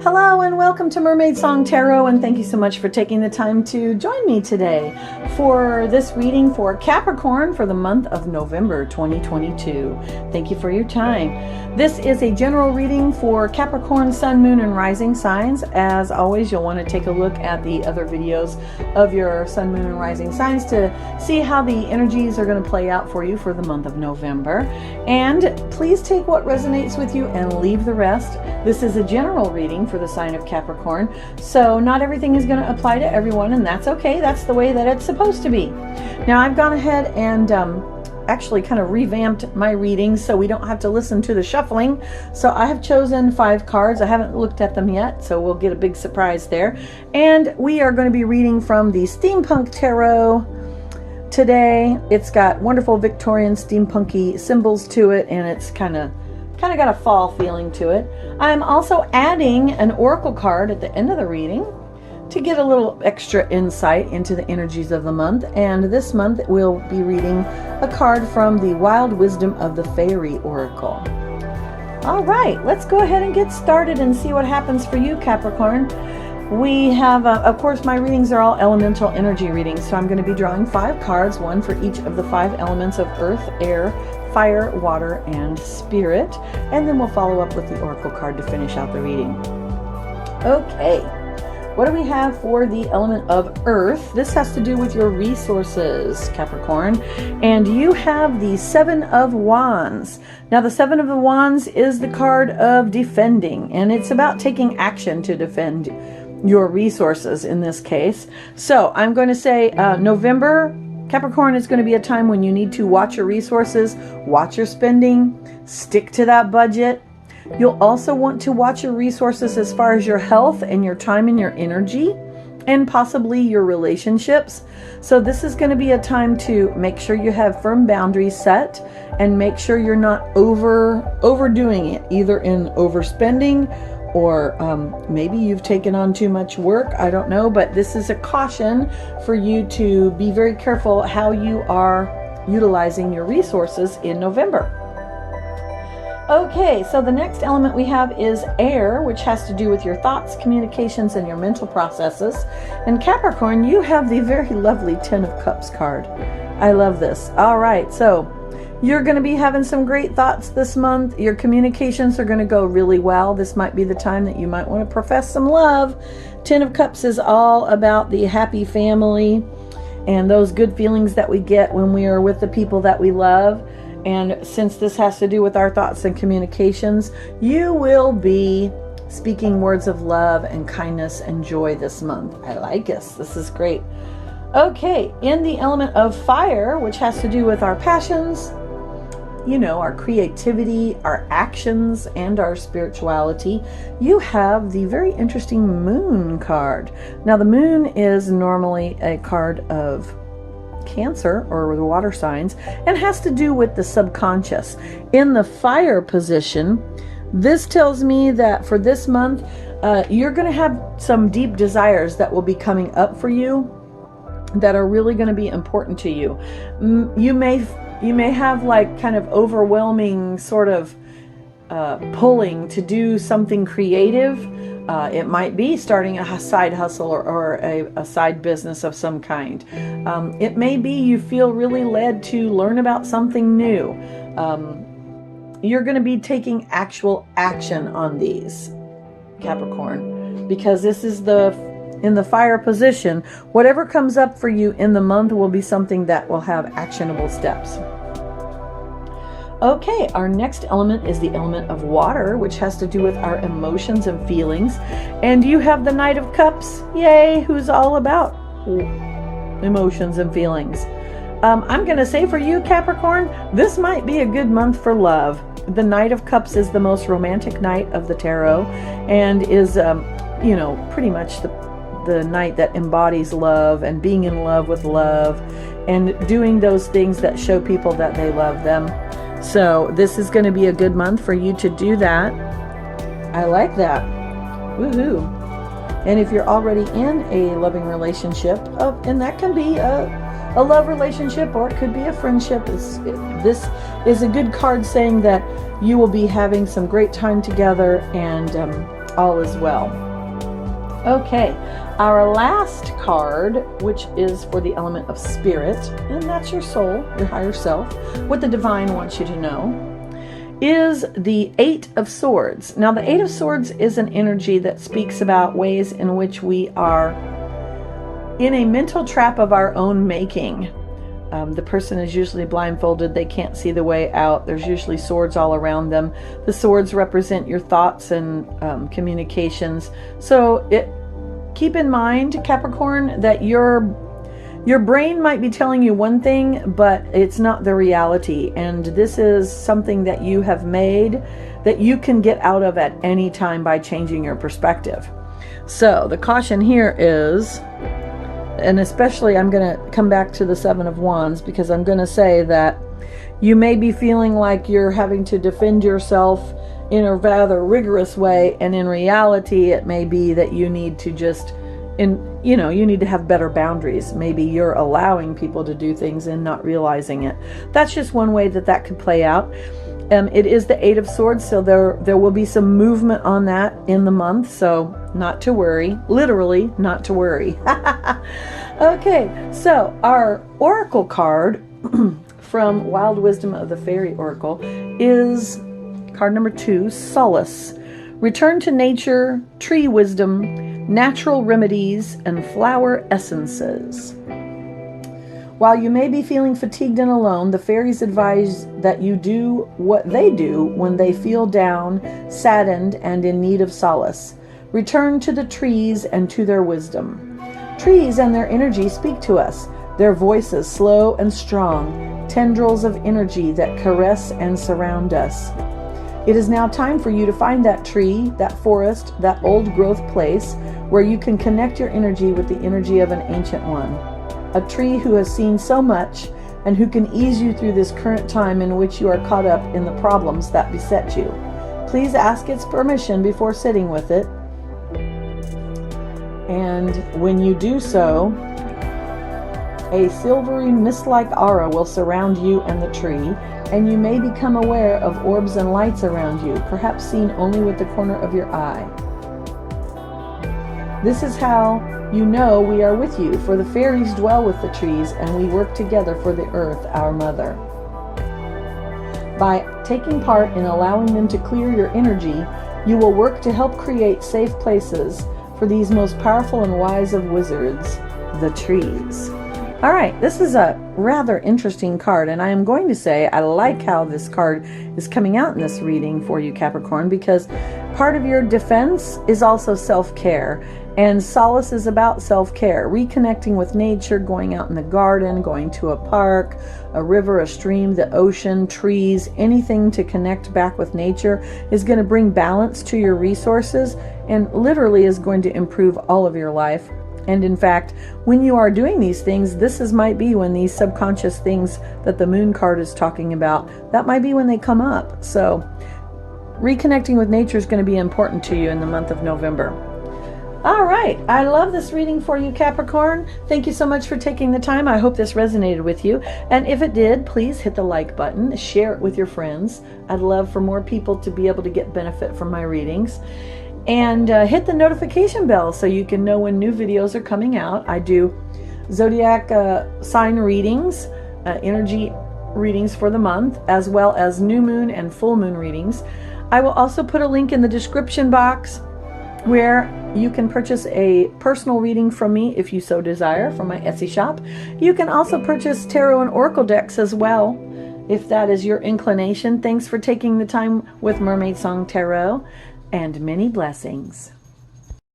Hello and welcome to Mermaid Song Tarot, and thank you so much for taking the time to join me today for this reading for Capricorn for the month of November 2022. Thank you for your time. This is a general reading for Capricorn, Sun, Moon, and Rising signs. As always, you'll want to take a look at the other videos of your Sun, Moon, and Rising signs to see how the energies are going to play out for you for the month of November. And please take what resonates with you and leave the rest. This is a general reading for the sign of Capricorn, so not everything is going to apply to everyone, and that's okay. That's the way that it's supposed to be. Now, I've gone ahead and actually kind of revamped my readings so we don't have to listen to the shuffling. So I have chosen 5 cards. I haven't looked at them yet, so we'll get a big surprise there. And we are going to be reading from the Steampunk Tarot today. It's got wonderful Victorian steampunky symbols to it, and it's kind of got a fall feeling to it. I'm also adding an oracle card at the end of the reading to get a little extra insight into the energies of the month. And this month we'll be reading a card from the Wild Wisdom of the Fairy Oracle. All right, let's go ahead and get started and see what happens for you, Capricorn. We have, of course, my readings are all elemental energy readings, so I'm going to be drawing 5 cards, one for each of the 5 elements of earth, air, fire, water, and spirit. And then we'll follow up with the oracle card to finish out the reading. Okay, what do we have for the element of earth? This has to do with your resources, Capricorn. And you have the 7 of Wands. Now, the 7 of the Wands is the card of defending, and it's about taking action to defend your resources in this case. So I'm going to say November, Capricorn, is going to be a time when you need to watch your resources, watch your spending, stick to that budget. You'll also want to watch your resources as far as your health and your time and your energy, and possibly your relationships. So this is going to be a time to make sure you have firm boundaries set and make sure you're not overdoing it, either in overspending or maybe you've taken on too much work. I don't know, but this is a caution for you to be very careful how you are utilizing your resources in November. Okay, so the next element we have is air, which has to do with your thoughts, communications, and your mental processes. And Capricorn, you have the very lovely 10 of Cups card. I love this. All right, so you're going to be having some great thoughts this month. Your communications are going to go really well. This might be the time that you might want to profess some love. 10 of Cups is all about the happy family and those good feelings that we get when we are with the people that we love. And since this has to do with our thoughts and communications, you will be speaking words of love and kindness and joy this month. I like this. This is great. Okay, in the element of fire, which has to do with our passions, you know, our creativity, our actions, and our spirituality, you have the very interesting Moon card. Now, the Moon is normally a card of Cancer or the water signs and has to do with the subconscious. In the fire position, this tells me that for this month, you're going to have some deep desires that will be coming up for you that are really going to be important to you. You may have like kind of overwhelming sort of pulling to do something creative. It might be starting a side hustle or a side business of some kind. It may be you feel really led to learn about something new. You're going to be taking actual action on these, Capricorn, because this is in the fire position. Whatever comes up for you in the month will be something that will have actionable steps. Okay, our next element is the element of water, which has to do with our emotions and feelings. And you have the Knight of Cups, yay, who's all about emotions and feelings. I'm going to say for you, Capricorn, this might be a good month for love. The Knight of Cups is the most romantic knight of the tarot and is, pretty much the knight that embodies love and being in love with love and doing those things that show people that they love them. So this is going to be a good month for you to do that. I like that. Woohoo. And if you're already in a loving relationship, and that can be a love relationship or it could be a friendship, this is a good card saying that you will be having some great time together and all is well. Okay, our last card, which is for the element of spirit, and that's your soul, your higher self, what the divine wants you to know, is the Eight of Swords. Now, the Eight of Swords is an energy that speaks about ways in which we are in a mental trap of our own making. The person is usually blindfolded. They can't see the way out. There's usually swords all around them. The swords represent your thoughts and communications. So keep in mind, Capricorn, that your brain might be telling you one thing, but it's not the reality. And this is something that you have made that you can get out of at any time by changing your perspective. So the caution here is, and especially I'm going to come back to the Seven of Wands, because I'm going to say that you may be feeling like you're having to defend yourself in a rather rigorous way, and in reality it may be that you need to just, you need to have better boundaries. Maybe you're allowing people to do things and not realizing it. That's just one way that could play out. It is the Eight of Swords, so there will be some movement on that in the month, so not to worry. Literally, not to worry. Okay, so our oracle card from Wild Wisdom of the Fairy Oracle is card number 2, Solace. Return to nature, tree wisdom, natural remedies, and flower essences. While you may be feeling fatigued and alone, the fairies advise that you do what they do when they feel down, saddened, and in need of solace. Return to the trees and to their wisdom. Trees and their energy speak to us, their voices slow and strong, tendrils of energy that caress and surround us. It is now time for you to find that tree, that forest, that old growth place where you can connect your energy with the energy of an ancient one. A tree who has seen so much and who can ease you through this current time in which you are caught up in the problems that beset you. Please ask its permission before sitting with it. And when you do so, a silvery mist-like aura will surround you and the tree, and you may become aware of orbs and lights around you, perhaps seen only with the corner of your eye. This is how you know we are with you, for the fairies dwell with the trees, and we work together for the earth, our mother. By taking part in allowing them to clear your energy, you will work to help create safe places for these most powerful and wise of wizards, the trees. All right, this is a rather interesting card, and I am going to say I like how this card is coming out in this reading for you, Capricorn, because part of your defense is also self-care, and solace is about self-care, reconnecting with nature, going out in the garden, going to a park, a river, a stream, the ocean, trees, anything to connect back with nature is going to bring balance to your resources and literally is going to improve all of your life. And in fact, when you are doing these things, might be when these subconscious things that the moon card is talking about, that might be when they come up. So reconnecting with nature is going to be important to you in the month of November. All right, I love this reading for you, Capricorn. Thank you so much for taking the time. I hope this resonated with you. And if it did, please hit the like button, share it with your friends. I'd love for more people to be able to get benefit from my readings. And hit the notification bell so you can know when new videos are coming out. I do zodiac sign readings, energy readings for the month, as well as new moon and full moon readings. I will also put a link in the description box where you can purchase a personal reading from me if you so desire from my Etsy shop. You can also purchase tarot and oracle decks as well if that is your inclination. Thanks for taking the time with Mermaid Song Tarot, and many blessings.